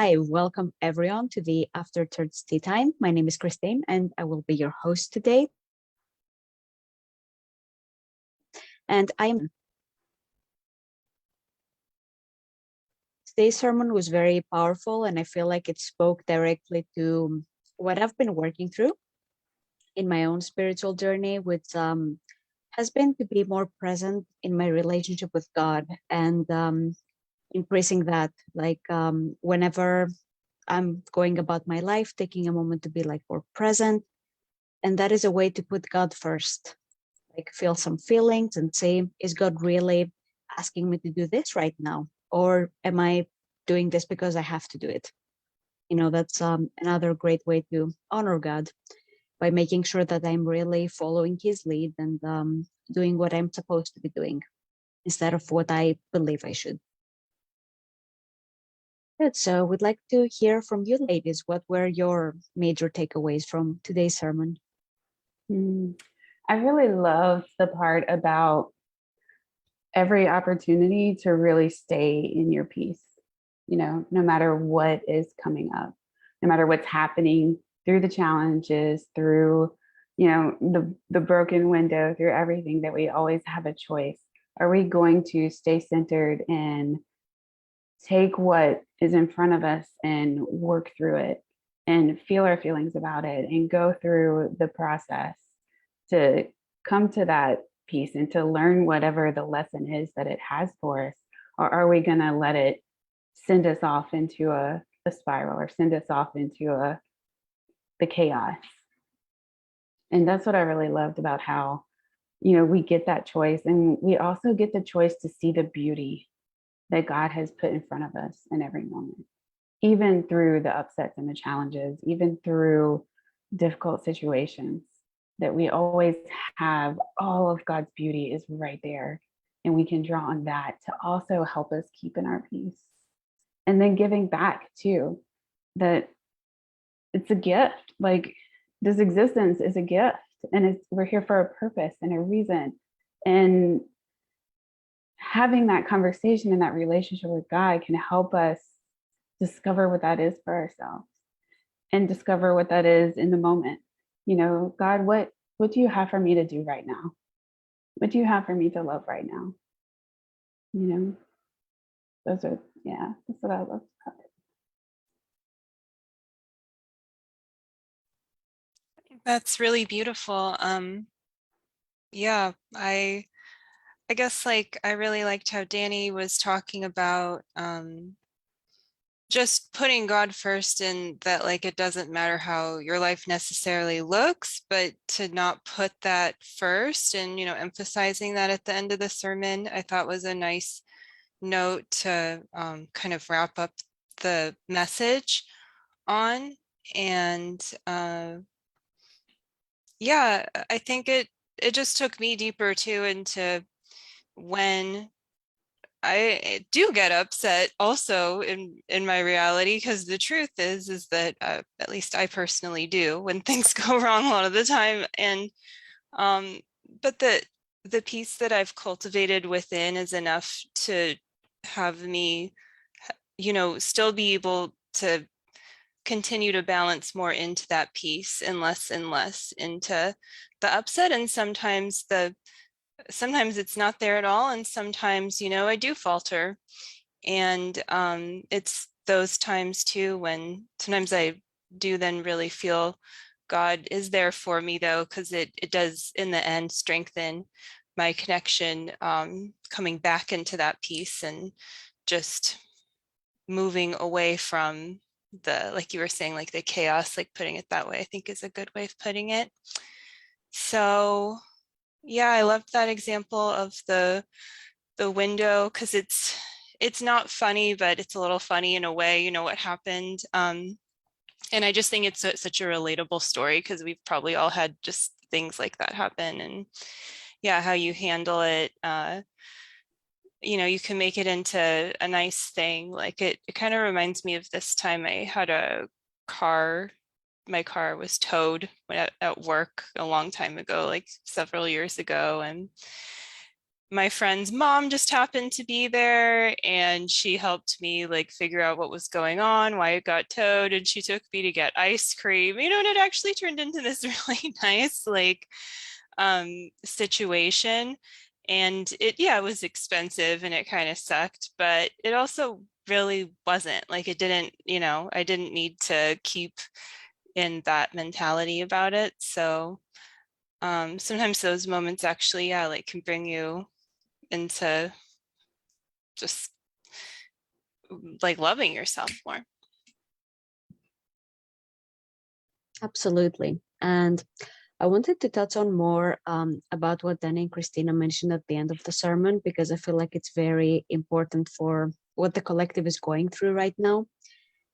Hi, welcome everyone to the After Thirds Tea Time. My name is Christine and I will be your host today. And today's sermon was very powerful and I feel like it spoke directly to what I've been working through in my own spiritual journey, which has been to be more present in my relationship with God and increasing that, whenever I'm going about my life, taking a moment to be like more present. And that is a way to put God first, like feel some feelings and say, is God really asking me to do this right now? Or am I doing this because I have to do it? That's another great way to honor God by making sure that I'm really following his lead and doing what I'm supposed to be doing instead of what I believe I should. Good. So we'd like to hear from you ladies. What were your major takeaways from today's sermon? I really love the part about every opportunity to really stay in your peace, no matter what is coming up, no matter what's happening through the challenges, through, the broken window, through everything, that we always have a choice. Are we going to stay centered and take what is in front of us and work through it and feel our feelings about it and go through the process to come to that peace and to learn whatever the lesson is that it has for us? Or are we going to let it send us off into a spiral or send us off into the chaos? And that's what I really loved about how, we get that choice, and we also get the choice to see the beauty that God has put in front of us in every moment, even through the upsets and the challenges, even through difficult situations, that we always have all of God's beauty is right there. And we can draw on that to also help us keep in our peace. And then giving back too, that it's a gift. Like, this existence is a gift, and we're here for a purpose and a reason. And having that conversation and that relationship with God can help us discover what that is for ourselves and discover what that is in the moment. God, what do you have for me to do right now? What do you have for me to love right now? That's what I love about it. That's really beautiful. Yeah, I guess I really liked how Danny was talking about just putting God first, and that it doesn't matter how your life necessarily looks, but to not put that first, and emphasizing that at the end of the sermon, I thought was a nice note to kind of wrap up the message on. And yeah, I think it just took me deeper too into when I do get upset also in my reality, because the truth is that at least I personally do when things go wrong a lot of the time. And but the peace that I've cultivated within is enough to have me, still be able to continue to balance more into that peace and less into the upset. And sometimes it's not there at all, and sometimes I do falter. And it's those times too when sometimes I do then really feel God is there for me, though, because it does in the end strengthen my connection, coming back into that peace and just moving away from the, like you were saying, the chaos, putting it that way, I think is a good way of putting it. So yeah, I loved that example of the window, because it's not funny, but it's a little funny in a way, what happened. And I just think it's such a relatable story, because we've probably all had just things like that happen. And yeah, how you handle it, you can make it into a nice thing. It kind of reminds me of this time I had my car was towed at work a long time ago, several years ago. And my friend's mom just happened to be there, and she helped me like figure out what was going on, why it got towed, and she took me to get ice cream, and it actually turned into this really nice like situation. And it was expensive and it kind of sucked, but it also really wasn't like, it didn't, I didn't need to keep in that mentality about it. So sometimes those moments actually, like can bring you into just like loving yourself more. Absolutely. And I wanted to touch on more about what Danny and Christina mentioned at the end of the sermon, because I feel like it's very important for what the collective is going through right now.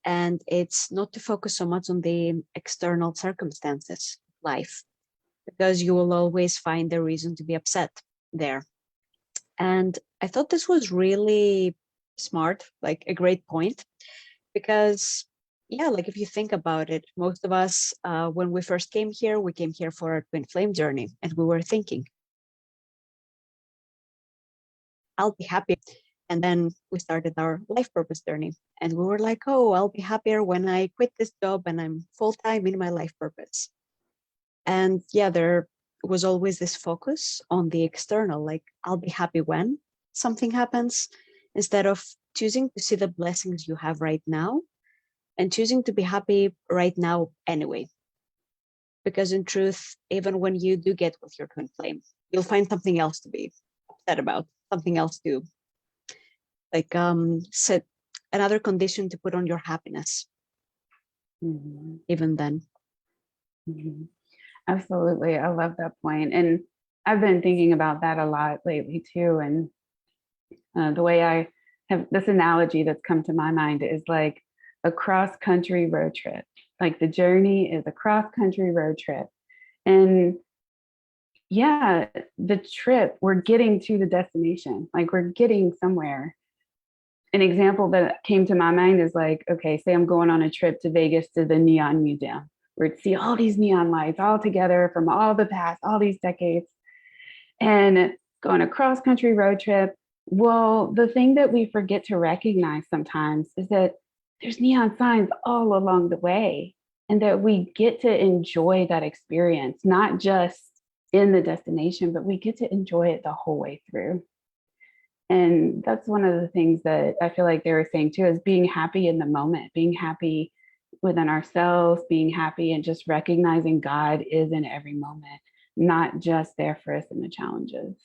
And it's not to focus so much on the external circumstances of life, because you will always find a reason to be upset there. And I thought this was really smart, like a great point, because yeah, like if you think about it, most of us, when we first came here, we came here for our twin flame journey, and we were thinking, I'll be happy. And then we started our life purpose journey, and we were like, oh, I'll be happier when I quit this job and I'm full-time in my life purpose. And yeah, there was always this focus on the external, like I'll be happy when something happens, instead of choosing to see the blessings you have right now and choosing to be happy right now anyway. Because in truth, even when you do get with your twin flame, you'll find something else to be upset about, something else to like set another condition to put on your happiness. Even then. Absolutely. I love that point. And I've been thinking about that a lot lately too. And the way I have this analogy that's come to my mind is like a cross country road trip. Like the journey is a cross country road trip. And yeah, the trip, we're getting to the destination, like we're getting somewhere. An example that came to my mind is like, okay, say I'm going on a trip to Vegas to the Neon Museum, where to see all these neon lights all together from all the past, all these decades, and going a cross country road trip. Well, the thing that we forget to recognize sometimes is that there's neon signs all along the way, and that we get to enjoy that experience, not just in the destination, but we get to enjoy it the whole way through. And that's one of the things that I feel like they were saying too, is being happy in the moment, being happy within ourselves, being happy and just recognizing God is in every moment, not just there for us in the challenges.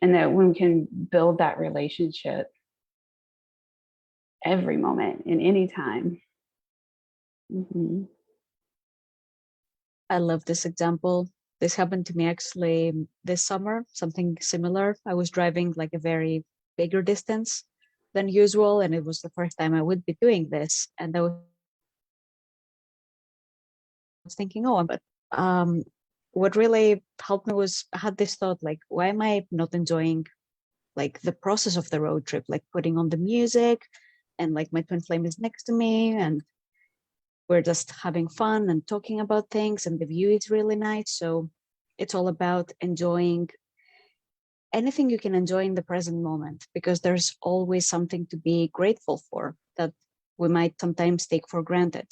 And that we can build that relationship every moment in any time. I love this example. This happened to me actually this summer, something similar. I was driving like a very bigger distance than usual, and it was the first time I would be doing this. And I was thinking, oh, but what really helped me was I had this thought, like, why am I not enjoying like the process of the road trip, like putting on the music and like my twin flame is next to me and we're just having fun and talking about things and the view is really nice. So it's all about enjoying anything you can enjoy in the present moment, because there's always something to be grateful for that we might sometimes take for granted.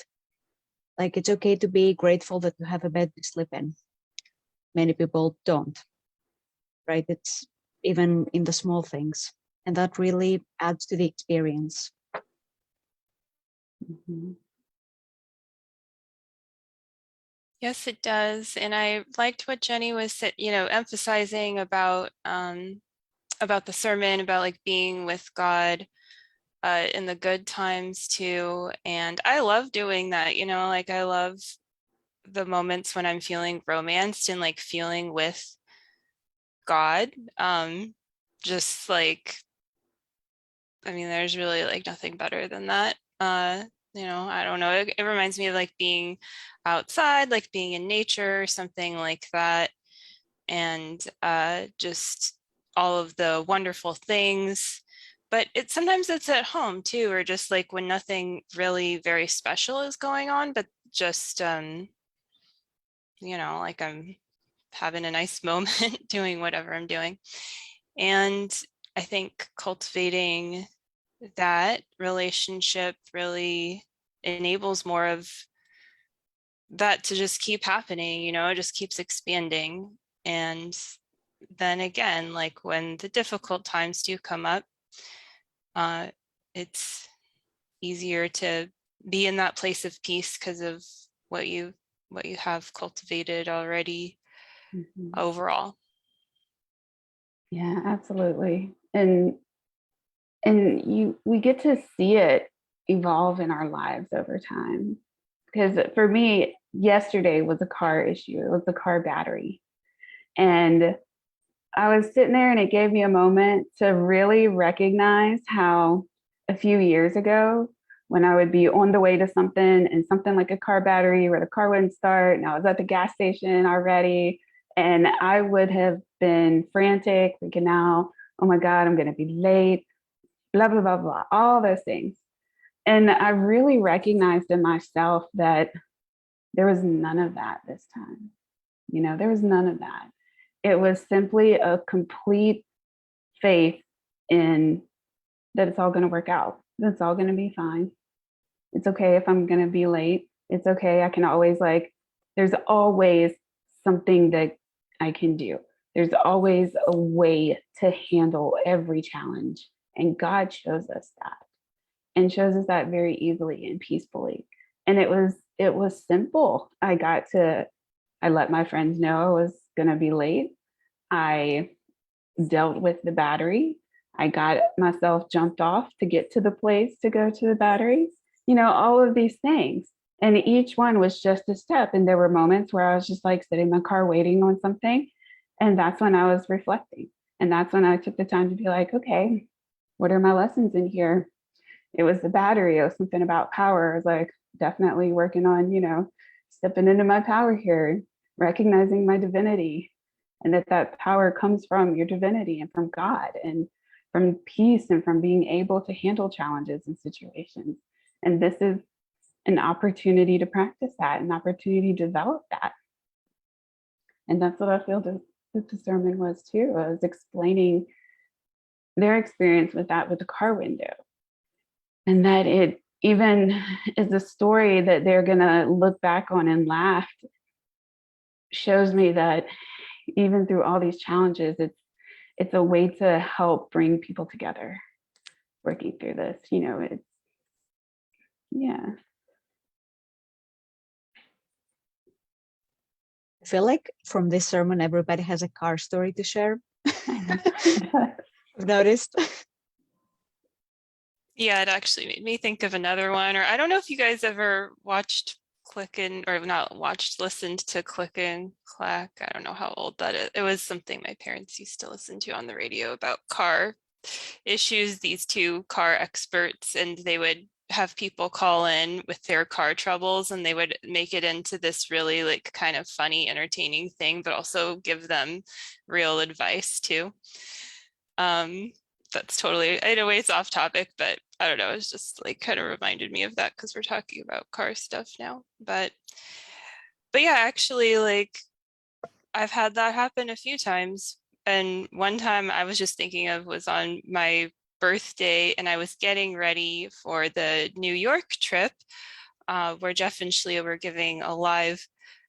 Like it's okay to be grateful that you have a bed to sleep in. Many people don't, right? It's even in the small things. And that really adds to the experience. Yes, it does. And I liked what Jenny was, emphasizing about the sermon, about like being with God in the good times too. And I love doing that, like I love the moments when I'm feeling romanced and like feeling with God. Just like, I mean, there's really like nothing better than that. I don't know. It reminds me of like being outside, like being in nature or something like that. And just all of the wonderful things. But sometimes it's at home too, or just like when nothing really very special is going on, but just like I'm having a nice moment doing whatever I'm doing. And I think cultivating that relationship really enables more of that to just keep happening, it just keeps expanding. And then again, like when the difficult times do come up, it's easier to be in that place of peace because of what you have cultivated already overall. Yeah, absolutely. And we get to see it evolve in our lives over time. Because for me, yesterday was a car issue. It was the car battery. And I was sitting there and it gave me a moment to really recognize how a few years ago, when I would be on the way to something and something like a car battery where the car wouldn't start, and I was at the gas station already, and I would have been frantic, thinking now, oh my God, I'm going to be late, blah, blah, blah, blah, all those things. And I really recognized in myself that there was none of that this time. There was none of that. It was simply a complete faith in that it's all going to work out. It's all going to be fine. It's okay if I'm going to be late. It's okay. I can always there's always something that I can do. There's always a way to handle every challenge. And God shows us that and shows us that very easily and peacefully. And it was simple. I let my friends know I was going to be late. I dealt with the battery. I got myself jumped off to get to the place to go to the batteries, all of these things. And each one was just a step. And there were moments where I was just sitting in my car waiting on something. And that's when I was reflecting. And that's when I took the time to be okay, what are my lessons in here? It was the battery. It was something about power. I was definitely working on, stepping into my power here, recognizing my divinity, and that power comes from your divinity and from God and from peace and from being able to handle challenges and situations. And this is an opportunity to practice that, an opportunity to develop that. And that's what I feel that the sermon was too. I was explaining their experience with that with the car window. And that it even is a story that they're going to look back on and laugh, shows me that even through all these challenges, it's a way to help bring people together working through this. It's, yeah. I feel like from this sermon, everybody has a car story to share. I've noticed. Yeah, it actually made me think of another one. Or I don't know if you guys ever watched listened to Click and Clack. I don't know how old that is. It was something my parents used to listen to on the radio about car issues, these two car experts, and they would have people call in with their car troubles, and they would make it into this really kind of funny, entertaining thing, but also give them real advice too. That's totally, in a way it's off topic, but I don't know, it's just kind of reminded me of that because we're talking about car stuff now. But yeah, actually I've had that happen a few times. And one time I was just thinking of was on my birthday, and I was getting ready for the New York trip where Jeff and Shaleia were giving a live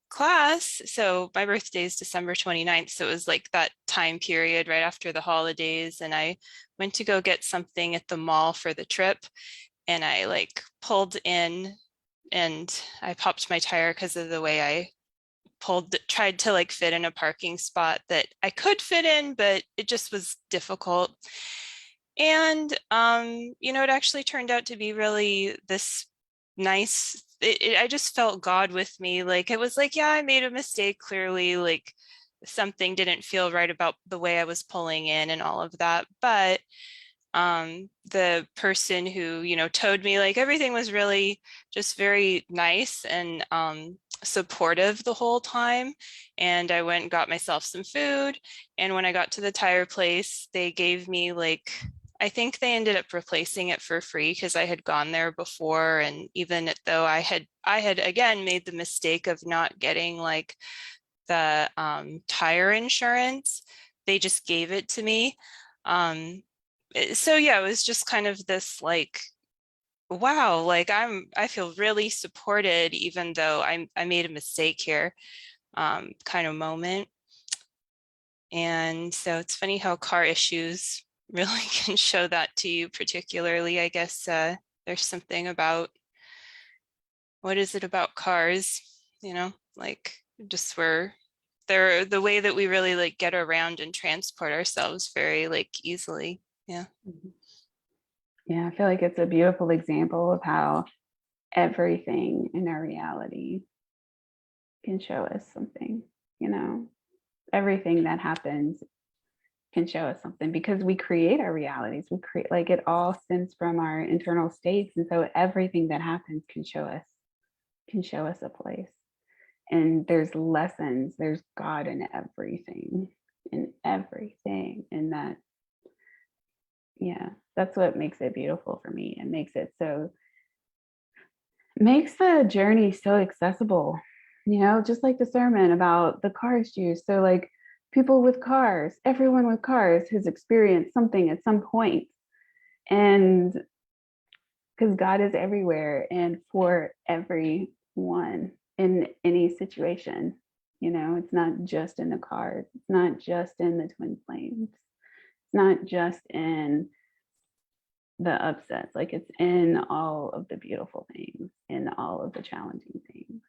class. So my birthday is December 29th. So it was that time period right after the holidays. And I went to go get something at the mall for the trip. And I pulled in and I popped my tire because of the way I tried to fit in a parking spot that I could fit in, but it just was difficult. And, it actually turned out to be really this nice, I just felt God with me. It was yeah, I made a mistake. Clearly, something didn't feel right about the way I was pulling in and all of that. But the person who, towed me, everything was really just very nice and supportive the whole time. And I went and got myself some food. And when I got to the tire place, they gave me I think they ended up replacing it for free because I had gone there before. And even though I had again made the mistake of not getting the tire insurance. They just gave it to me. So yeah, it was just kind of this like, wow, like I feel really supported, even though I made a mistake here, kind of moment. And so it's funny how car issues really can show that to you, particularly. I guess there's something about, what is it about cars, like just where they're the way that we really like get around and transport ourselves very like easily. Yeah. Yeah, I feel like it's a beautiful example of how everything in our reality can show us something, everything that happens can show us something, because we create our realities. We create, like, it all stems from our internal states. And so everything that happens can show us a place. And there's lessons, there's God in everything. And that, yeah, that's what makes it beautiful for me. It makes the journey so accessible, just like the sermon about the cars juice. So like, people with cars, everyone with cars has experienced something at some point. And because God is everywhere and for everyone in any situation, it's not just in the cars, it's not just in the twin flames, it's not just in the upsets, like it's in all of the beautiful things, in all of the challenging things.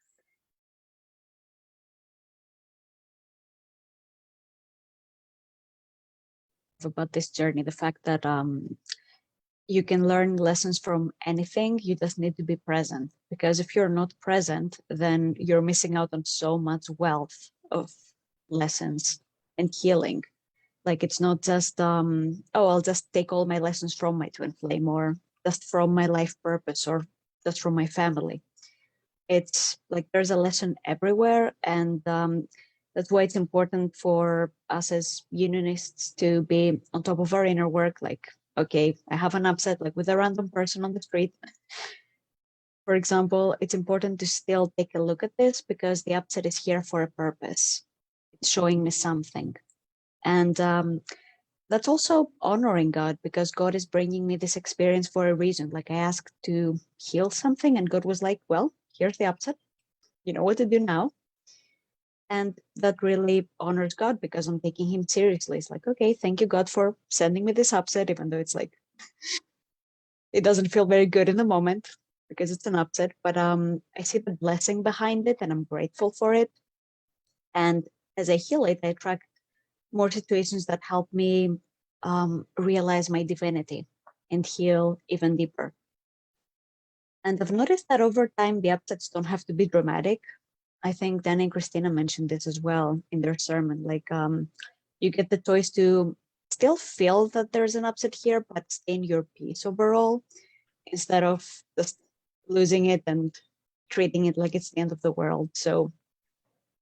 About this journey, the fact that you can learn lessons from anything. You just need to be present, because if you're not present, then you're missing out on so much wealth of lessons and healing. Like, it's not just oh, I'll just take all my lessons from my twin flame, or just from my life purpose, or just from my family. It's like there's a lesson everywhere. And that's why it's important for us as unionists to be on top of our inner work. Like, okay, I have an upset, like with a random person on the street, for example, it's important to still take a look at this, because the upset is here for a purpose. It's showing me something. And that's also honoring God, because God is bringing me this experience for a reason. Like, I asked to heal something, and God was like, well, here's the upset. You know what to do now. And that really honors God, because I'm taking him seriously. It's like, okay, thank you, God, for sending me this upset, even though it's like, it doesn't feel very good in the moment because it's an upset. But I see the blessing behind it, and I'm grateful for it. And as I heal it, I attract more situations that help me realize my divinity and heal even deeper. And I've noticed that over time, the upsets don't have to be dramatic. I think Danny and Christina mentioned this as well in their sermon. Like, you get the choice to still feel that there's an upset here, but stay in your peace overall, instead of just losing it and treating it like it's the end of the world. So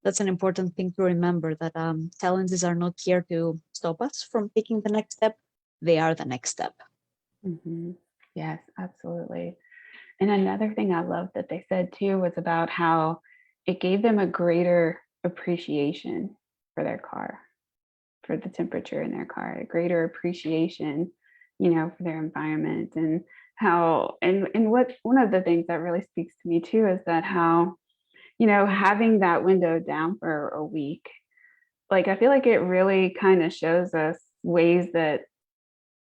that's an important thing to remember, that challenges are not here to stop us from taking the next step. They are the next step. Mm-hmm. Yes, absolutely. And another thing I love that they said too was about how it gave them a greater appreciation for their car, for the temperature in their car, a greater appreciation, for their environment. And how, and what, one of the things that really speaks to me too is that how, having that window down for a week, like, I feel like it really kind of shows us ways that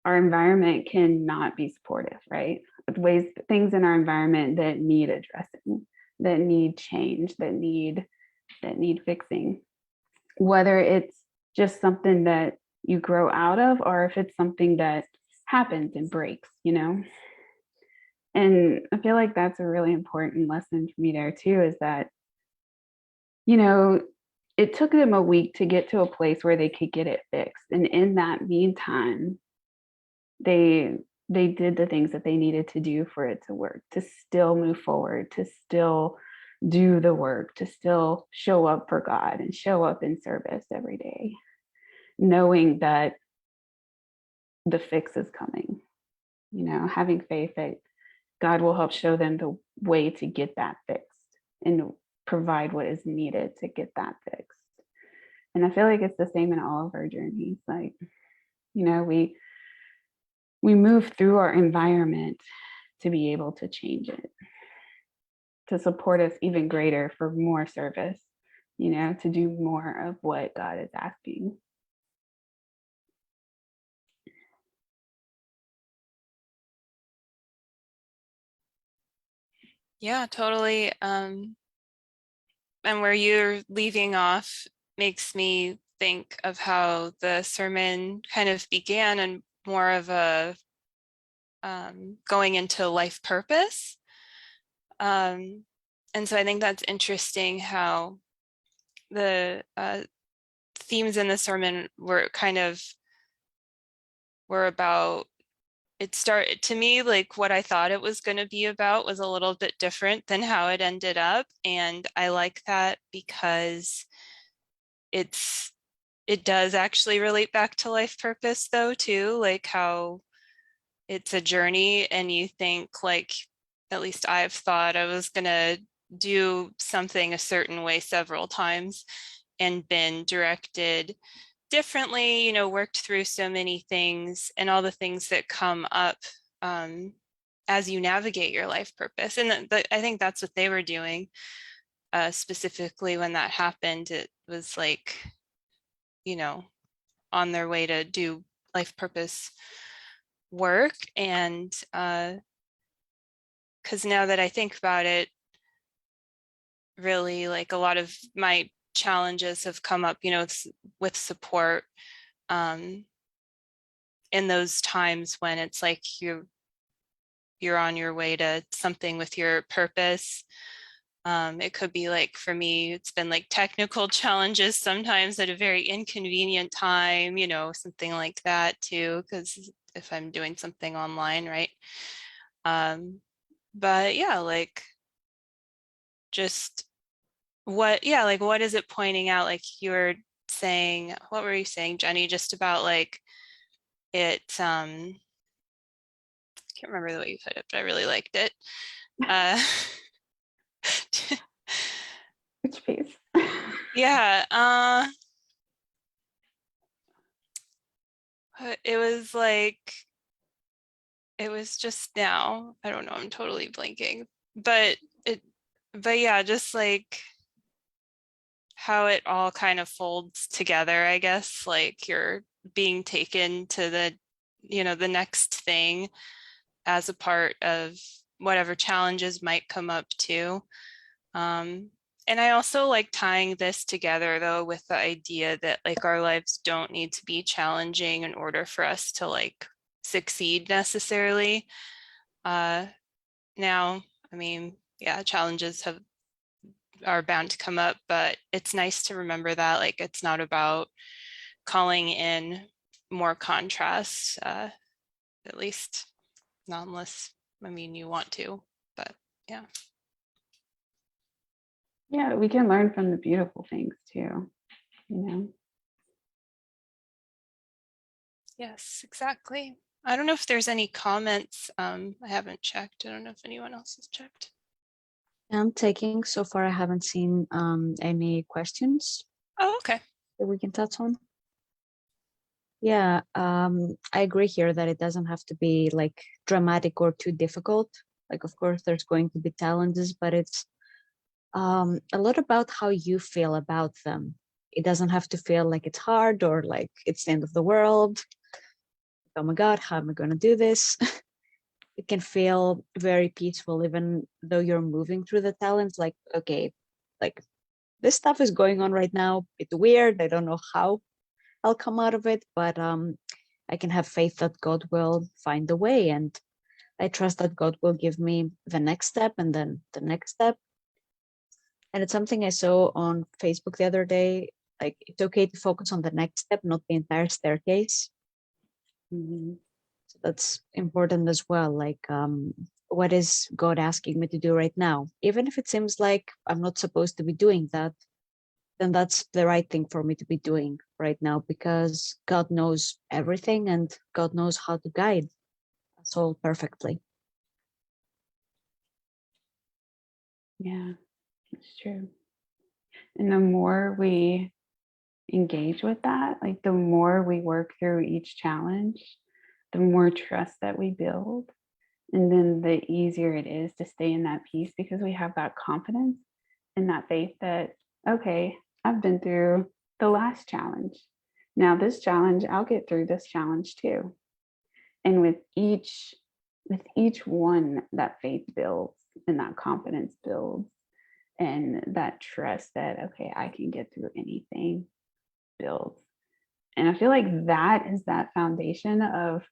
our environment cannot be supportive, right? Ways, things in our environment that need addressing, that need change, that need fixing, whether it's just something that you grow out of, or if it's something that happens and breaks, And I feel like that's a really important lesson for me there too, is that, it took them a week to get to a place where they could get it fixed. And in that meantime, they did the things that they needed to do for it to work, to still move forward, to still do the work, to still show up for God and show up in service every day, knowing that the fix is coming, having faith that God will help show them the way to get that fixed and provide what is needed to get that fixed. And I feel like it's the same in all of our journeys. Like, you know, we move through our environment to be able to change it, to support us even greater for more service, you know, to do more of what God is asking. Yeah, totally. And where you're leaving off makes me think of how the sermon kind of began and more of a going into life purpose. And so I think that's interesting how the themes in the sermon were about, it started to me like what I thought it was going to be about was a little bit different than how it ended up. And I like that because it does actually relate back to life purpose though too, like how it's a journey and you think like, at least I've thought I was gonna do something a certain way several times and been directed differently, you know, worked through so many things and all the things that come up as you navigate your life purpose. And I think that's what they were doing specifically when that happened. It was like, you know, on their way to do life purpose work. And because now that I think about it, really like a lot of my challenges have come up, you know, with support in those times when it's like you're on your way to something with your purpose. It could be like, for me, it's been like technical challenges sometimes at a very inconvenient time, you know, something like that too, because if I'm doing something online, right? But yeah, like just what is it pointing out? Like you were saying, what were you saying, Jenny, just about like it, can't remember the way you put it, but I really liked it. Which piece? Yeah, it was like, it was just now, I don't know, I'm totally blanking, but yeah, just like how it all kind of folds together, I guess, like you're being taken to the, you know, the next thing as a part of whatever challenges might come up too. And I also like tying this together though with the idea that like our lives don't need to be challenging in order for us to like succeed necessarily. Now, I mean, yeah, challenges are bound to come up, but it's nice to remember that like it's not about calling in more contrast, at least not unless, I mean, you want to, but yeah. Yeah, we can learn from the beautiful things too, you know. Yes, exactly. I don't know if there's any comments. I haven't checked. I don't know if anyone else has checked. I'm taking so far. I haven't seen any questions Oh, okay. that we can touch on. Yeah, I agree here that it doesn't have to be like dramatic or too difficult. Like, of course, there's going to be challenges, but it's a lot about how you feel about them. It doesn't have to feel like it's hard or like it's the end of the world. Oh my God, how am I going to do this? It can feel very peaceful, even though you're moving through the talents. Like, okay, like this stuff is going on right now. It's weird. I don't know how I'll come out of it, but I can have faith that God will find a way, and I trust that God will give me the next step and then the next step. And it's something I saw on Facebook the other day. Like, it's okay to focus on the next step, not the entire staircase. Mm-hmm. So that's important as well. Like, what is God asking me to do right now? Even if it seems like I'm not supposed to be doing that, then that's the right thing for me to be doing right now, because God knows everything and God knows how to guide us all perfectly. Yeah, it's true. And the more we engage with that, like the more we work through each challenge, the more trust that we build. And then the easier it is to stay in that peace because we have that confidence and that faith that, okay, I've been through the last challenge. Now this challenge, I'll get through this challenge too. And with each one, that faith builds and that confidence builds and that trust that, okay, I can get through anything builds. And I feel like that is that foundation of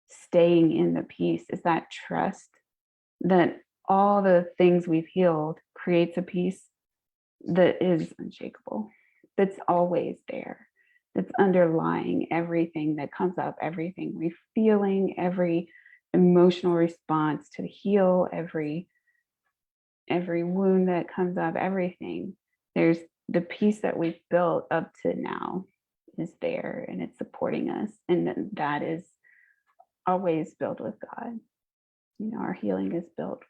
staying in the peace, is that trust that all the things we've healed creates a peace that is unshakable, that's always there, that's underlying everything that comes up, everything we're feeling, every emotional response to heal, every wound that comes up, everything. There's the peace that we've built up to now is there and it's supporting us. And that is always built with God. You know, our healing is built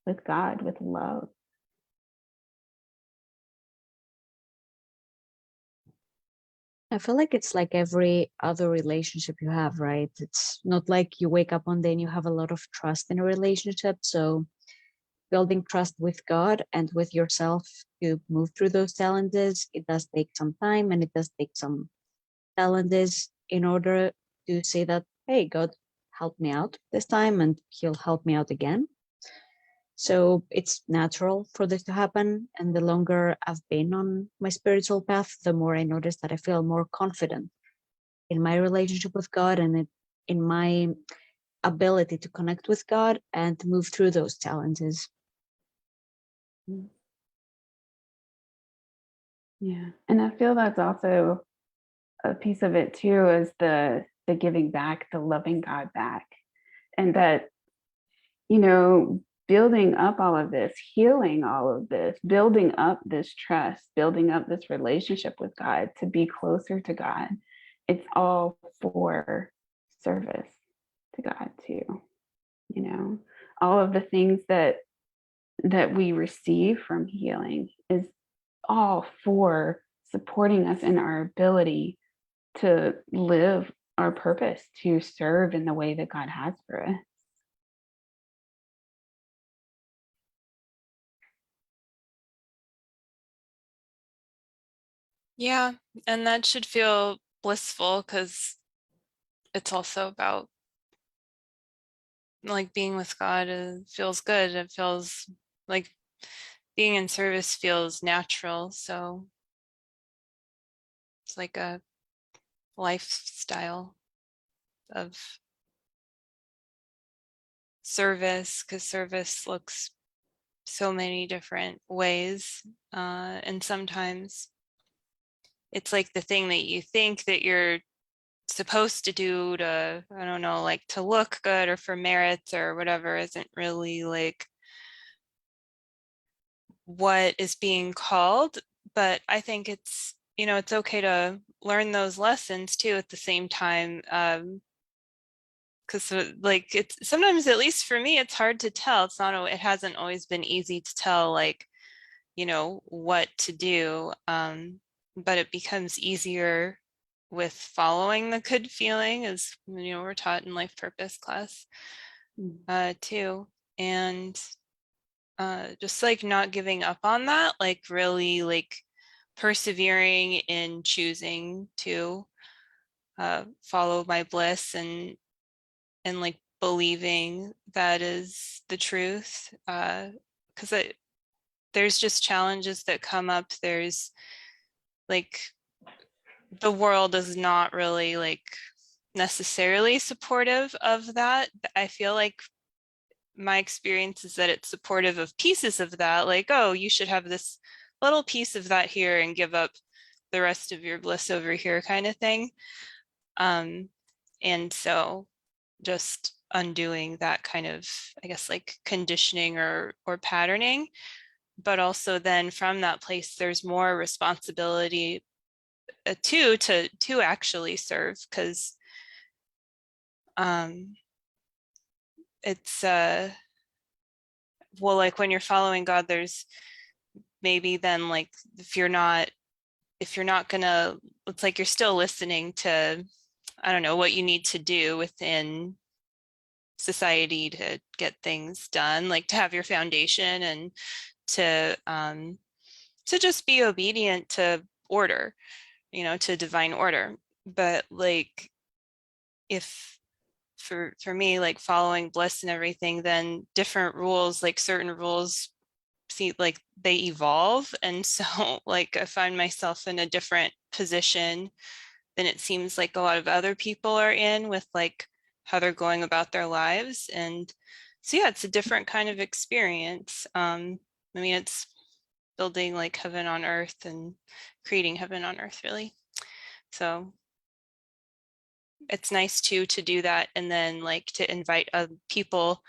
with God, with love. I feel like it's like every other relationship you have, right? It's not like you wake up one day and you have a lot of trust in a relationship. So building trust with God and with yourself to move through those challenges, it does take some time and it does take some challenges in order to say that, hey, God helped me out this time and he'll help me out again. So it's natural for this to happen. And the longer I've been on my spiritual path, the more I notice that I feel more confident in my relationship with God and in my ability to connect with God and move through those challenges. Yeah. And I feel that's also a piece of it too, is the giving back, the loving God back. And that, you know, building up all of this, healing all of this, building up this trust, building up this relationship with God to be closer to God. It's all for service to God too. You know, all of the things that we receive from healing is all for supporting us in our ability to live our purpose, to serve in the way that God has for us. Yeah, and that should feel blissful because it's also about like being with God. It feels good. It feels like being in service feels natural. So it's like a lifestyle of service because service looks so many different ways. And sometimes it's like the thing that you think that you're supposed to do to, I don't know, like to look good or for merits or whatever isn't really like what is being called. But I think it's, you know, it's okay to learn those lessons too at the same time. Because like it's sometimes, at least for me, it's hard to tell. It hasn't always been easy to tell, like, you know, what to do. But it becomes easier with following the good feeling, as you know, we're taught in life purpose class too. And just like not giving up on that, like really like persevering in choosing to follow my bliss and like believing that is the truth. Because there's just challenges that come up. There's like the world is not really like necessarily supportive of that. I feel like my experience is that it's supportive of pieces of that, like, oh, you should have this little piece of that here and give up the rest of your bliss over here kind of thing. And so just undoing that kind of, I guess, like conditioning or patterning, but also then from that place there's more responsibility to actually serve, because it's well, like when you're following God, there's maybe then like if you're not gonna it's like you're still listening to, I don't know, what you need to do within society to get things done, like to have your foundation and to just be obedient to order, to divine order. But like, if for me, like following bliss and everything, then different rules, like certain rules see like they evolve. And so like I find myself in a different position than it seems like a lot of other people are in with like how they're going about their lives. And so yeah, it's a different kind of experience. I mean, it's building like heaven on earth and creating heaven on earth, really. So it's nice too to do that, and then like to invite people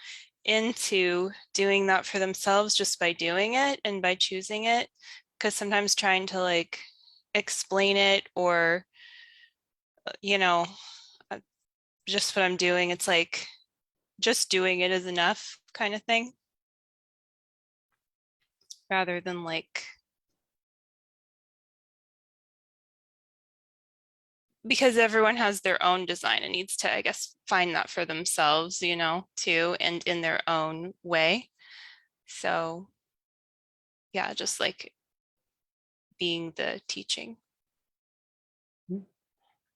into doing that for themselves just by doing it and by choosing it. Because sometimes trying to like explain it or you know just what I'm doing, it's like just doing it is enough kind of thing, rather than like, because everyone has their own design and needs to, I guess, find that for themselves, too, and in their own way. So yeah, just like being the teaching.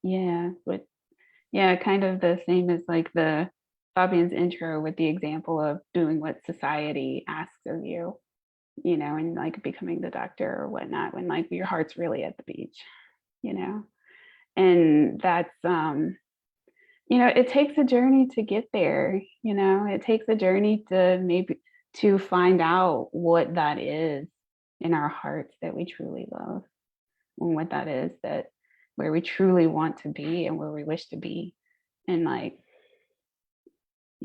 Yeah, but yeah, kind of the same as like the Fabian's intro with the example of doing what society asks of you, and like becoming the doctor or whatnot when like your heart's really at the beach, you know. And that's it takes a journey to get there, it takes a journey to maybe to find out what that is in our hearts that we truly love, and what that is that where we truly want to be and where we wish to be. And like,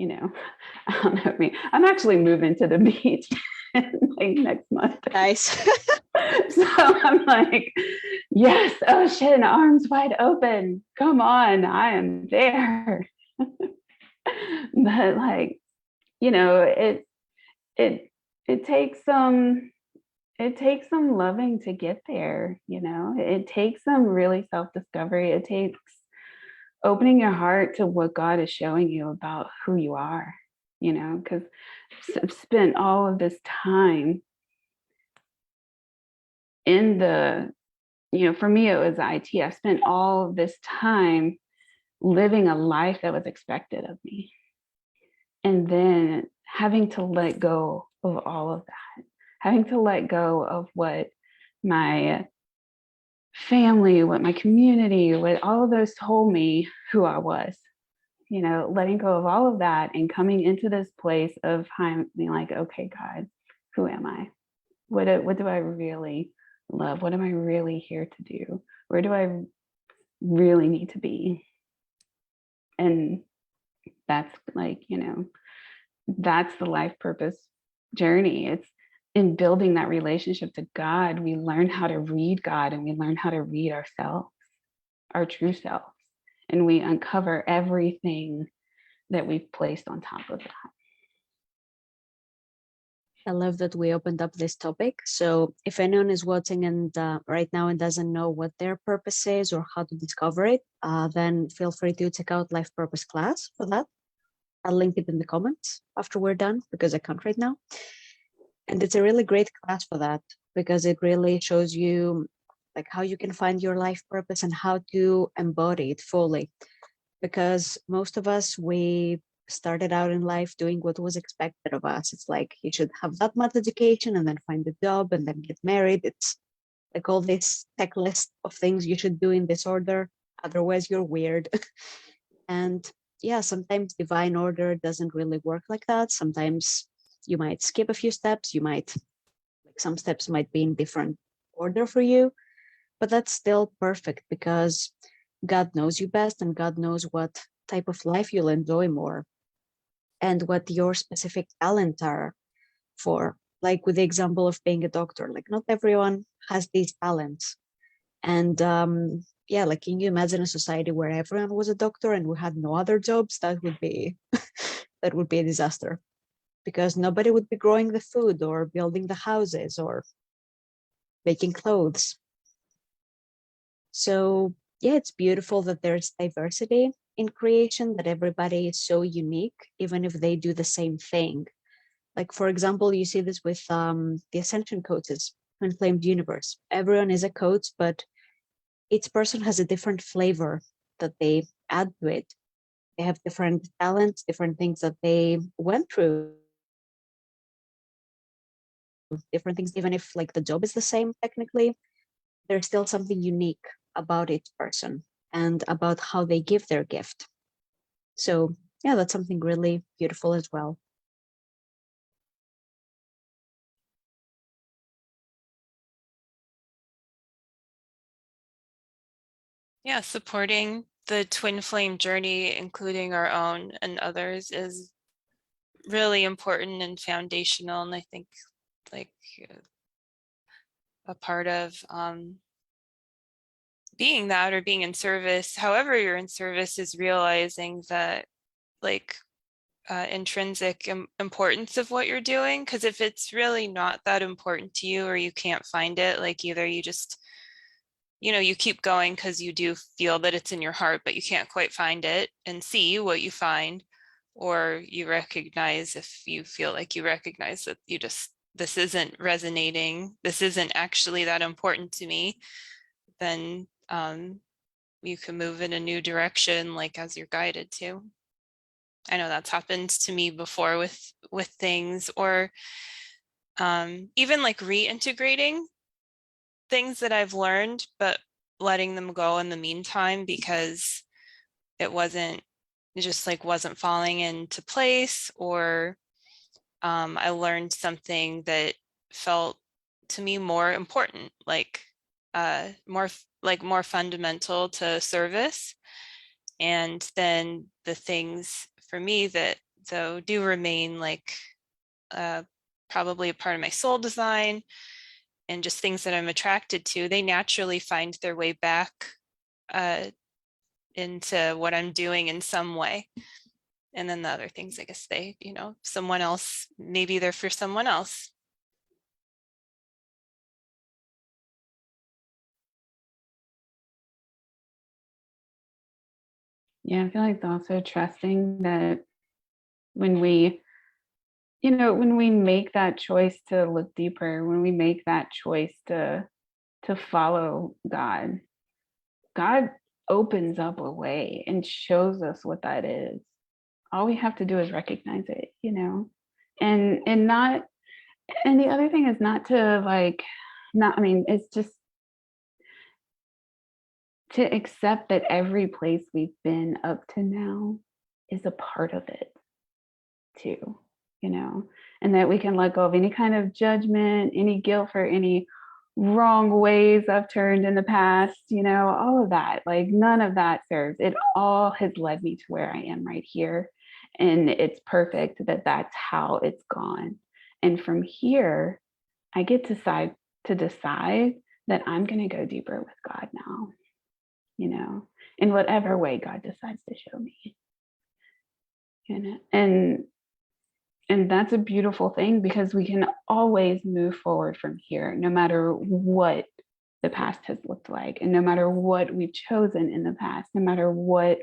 I don't know, I'm actually moving to the beach like next month. Nice. So I'm like, yes, ocean, arms wide open. Come on, I am there. But like, it it takes some loving to get there, It takes some really self-discovery. It takes opening your heart to what God is showing you about who you are, because I've spent all of this time in for me, it was IT. I spent all of this time living a life that was expected of me. And then having to let go of all of that, having to let go of what my family, what my community, what all of those told me who I was, letting go of all of that and coming into this place of being like, okay, God, who am I? What do I really love? What am I really here to do? Where do I really need to be? And that's like, that's the life purpose journey. It's in building that relationship to God, we learn how to read God, and we learn how to read ourselves, our true selves, and we uncover everything that we've placed on top of that. I love that we opened up this topic. So if anyone is watching and right now and doesn't know what their purpose is or how to discover it, then feel free to check out Life Purpose class for that. I'll link it in the comments after we're done because I can't right now. And it's a really great class for that because it really shows you like how you can find your life purpose and how to embody it fully. Because most of us, we started out in life doing what was expected of us. It's like you should have that much education and then find a job and then get married. It's like all this checklist of things you should do in this order. Otherwise, you're weird. And yeah, sometimes divine order doesn't really work like that. Sometimes you might skip a few steps. Some steps might be in different order for you, but that's still perfect because God knows you best and God knows what type of life you'll enjoy more and what your specific talents are for. Like with the example of being a doctor, like not everyone has these talents. And yeah, like can you imagine a society where everyone was a doctor and we had no other jobs? That would be that would be a disaster because nobody would be growing the food or building the houses or making clothes. So yeah, it's beautiful that there's diversity in creation, that everybody is so unique, even if they do the same thing. Like, for example, you see this with the Ascension coaches, Twin Flamed Universe. Everyone is a coach, but each person has a different flavor that they add to it. They have different talents, different things that they went through, different things, even if like the job is the same technically, there's still something unique about each person and about how they give their gift. So yeah, that's something really beautiful as well. Yeah, supporting the twin flame journey, including our own and others, is really important and foundational. And I think like a part of being that, or being in service, however you're in service, is realizing that like intrinsic importance of what you're doing. Because if it's really not that important to you, or you can't find it, like either you just, you keep going because you do feel that it's in your heart, but you can't quite find it and see what you find, or you recognize, if you feel like you recognize that this isn't resonating, this isn't actually that important to me, then you can move in a new direction, like as you're guided to. I know that's happened to me before with things, or even like reintegrating things that I've learned, but letting them go in the meantime because it just like wasn't falling into place, or I learned something that felt to me more important, like more fundamental to service. And then the things for me that though do remain like probably a part of my soul design and just things that I'm attracted to, they naturally find their way back uh, into what I'm doing in some way. And then the other things, I guess someone else, maybe they're for someone else. Yeah, I feel like also trusting that when we make that choice to look deeper, when we make that choice to follow God, God opens up a way and shows us what that is. All we have to do is recognize it. And not, and the other thing is not to like, not, I mean, it's just to accept that every place we've been up to now is a part of it too, and that we can let go of any kind of judgment, any guilt for any wrong ways I've turned in the past, all of that. Like none of that serves. It all has led me to where I am right here. And it's perfect that that's how it's gone. And from here, I get to decide that I'm going to go deeper with God now, in whatever way God decides to show me. And that's a beautiful thing, because we can always move forward from here, no matter what the past has looked like, and no matter what we've chosen in the past, no matter what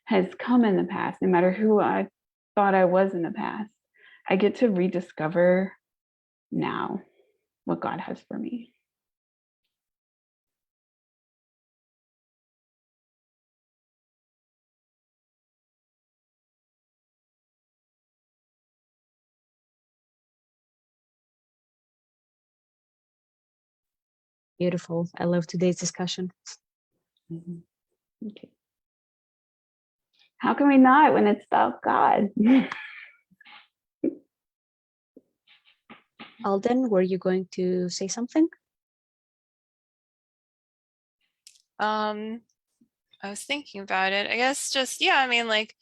has come in the past, no matter who I thought I was in the past. I get to rediscover now what God has for me. Beautiful. I love today's discussion. Mm-hmm. Okay. How can we not when it's about God? Alden, were you going to say something? I was thinking about it. I guess just, yeah, I mean, like,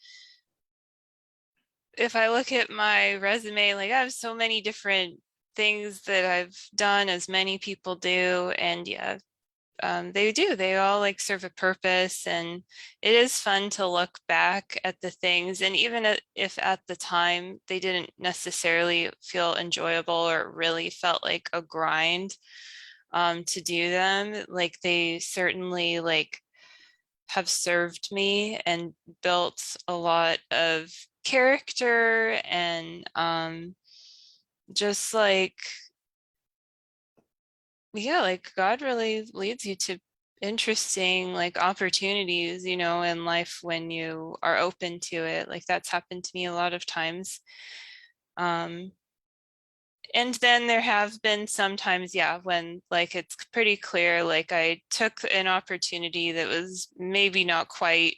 if I look at my resume, like I have so many different things that I've done, as many people do. And yeah, they all like serve a purpose, and it is fun to look back at the things, and even if at the time they didn't necessarily feel enjoyable or really felt like a grind, to do them. Like they certainly like have served me and built a lot of character and just like, yeah, like God really leads you to interesting like opportunities, you know, in life when you are open to it. Like that's happened to me a lot of times. Um, and then there have been some times, yeah, when like it's pretty clear, like I took an opportunity that was maybe not quite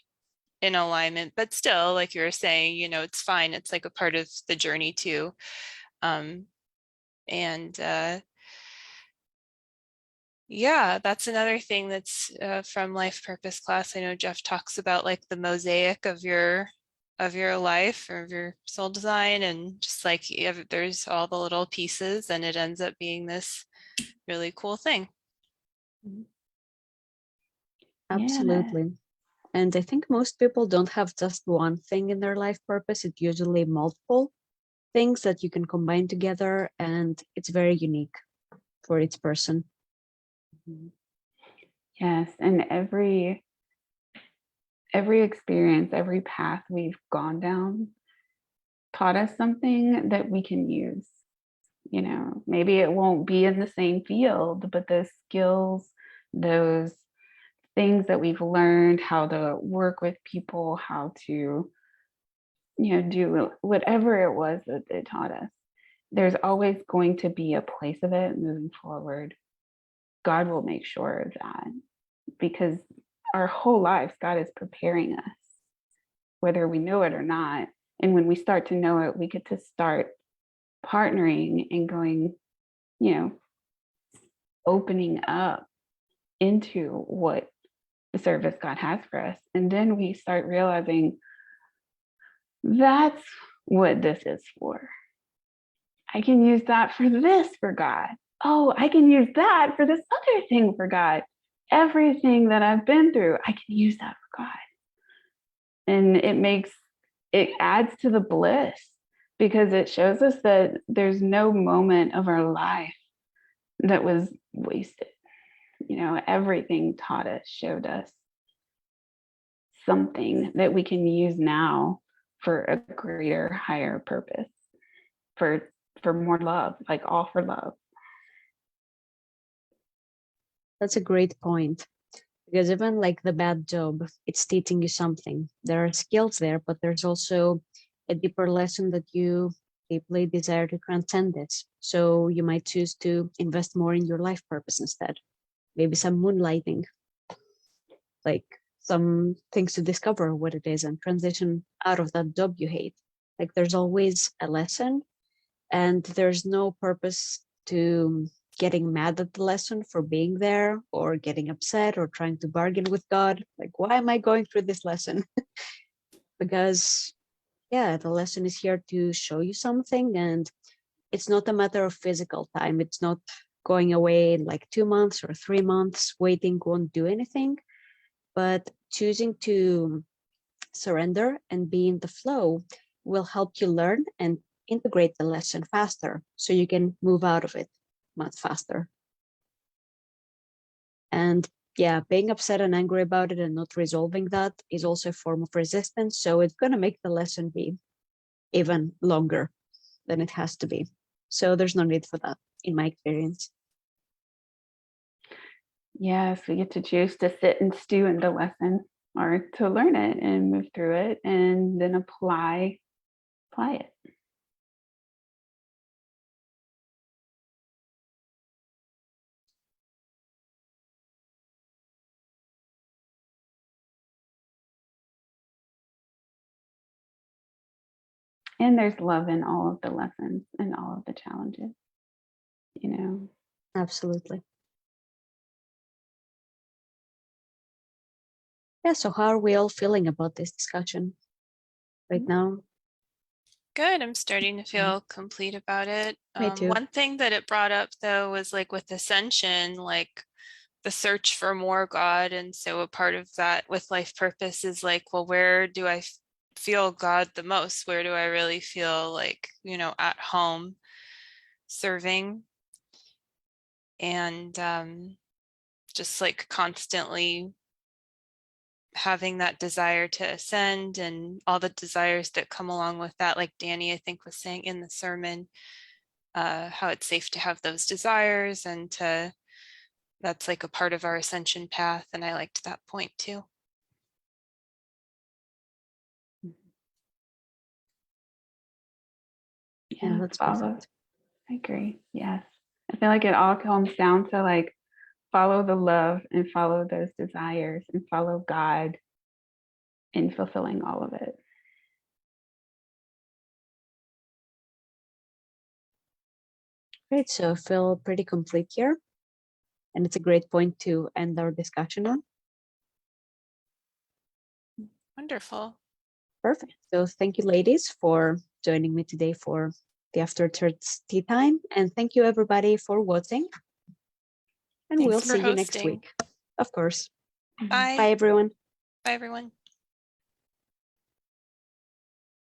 in alignment, but still, like you were saying, you know, it's fine. It's like a part of the journey too. Um, and Yeah, that's another thing that's from Life Purpose class. I know Jeff talks about like the mosaic of your life or of your soul design, and just like there's all the little pieces, and it ends up being this really cool thing. Absolutely. And I think most people don't have just one thing in their life purpose. It's usually multiple things that you can combine together, and it's very unique for each person. Yes, and every experience, every path we've gone down taught us something that we can use. You know, maybe it won't be in the same field, but those skills, those things that we've learned, how to work with people, how to, you know, do whatever it was that it taught us. There's always going to be a place of it moving forward. God will make sure of that, because our whole lives, God is preparing us, whether we know it or not. And when we start to know it, we get to start partnering and going, you know, opening up into what the service God has for us. And then we start realizing that's what this is for. I can use that for this for God. Oh, I can use that for this other thing for God. Everything that I've been through, I can use that for God. And it adds to the bliss, because it shows us that there's no moment of our life that was wasted. You know, everything taught us, showed us something that we can use now for a greater, higher purpose, for more love, like all for love. That's a great point. Because even like the bad job, it's teaching you something. There are skills there, but there's also a deeper lesson that you deeply desire to transcend this. So you might choose to invest more in your life purpose instead. Maybe some moonlighting, like some things to discover what it is and transition out of that job you hate. Like there's always a lesson, and there's no purpose to getting mad at the lesson for being there, or getting upset or trying to bargain with God. Like, why am I going through this lesson? Because, yeah, the lesson is here to show you something, and it's not a matter of physical time. It's not going away in like 2 months or 3 months. Waiting won't do anything, but choosing to surrender and be in the flow will help you learn and integrate the lesson faster, so you can move out of it much faster. And yeah, being upset and angry about it and not resolving that is also a form of resistance. So it's going to make the lesson be even longer than it has to be. So there's no need for that, in my experience. Yes, we get to choose to sit and stew in the lesson, or to learn it and move through it and then apply it. And there's love in all of the lessons and all of the challenges, you know. Absolutely. Yeah, so how are we all feeling about this discussion right now? Good. I'm starting to feel complete about it. Me too. One thing that it brought up though was like with Ascension, like the search for more God. And so a part of that with life purpose is like, well, where do I feel God the most? Where do I really feel like, you know, at home serving? and just like constantly having that desire to ascend and all the desires that come along with that, like Danny, I think, was saying in the sermon, how it's safe to have those desires and to, that's like a part of our ascension path. And I liked that point too. Yeah, that's follow. perfect. I agree. Yes. I feel like it all comes down to like follow the love and follow those desires and follow God in fulfilling all of it. Great. So I feel pretty complete here. And it's a great point to end our discussion on. Wonderful. Perfect. So thank you, ladies, for joining me today for the After Church Tea Time. And thank you, everybody, for watching. And Thanks we'll for see you next hosting. week. Of course. Bye. Bye, everyone. Bye, everyone.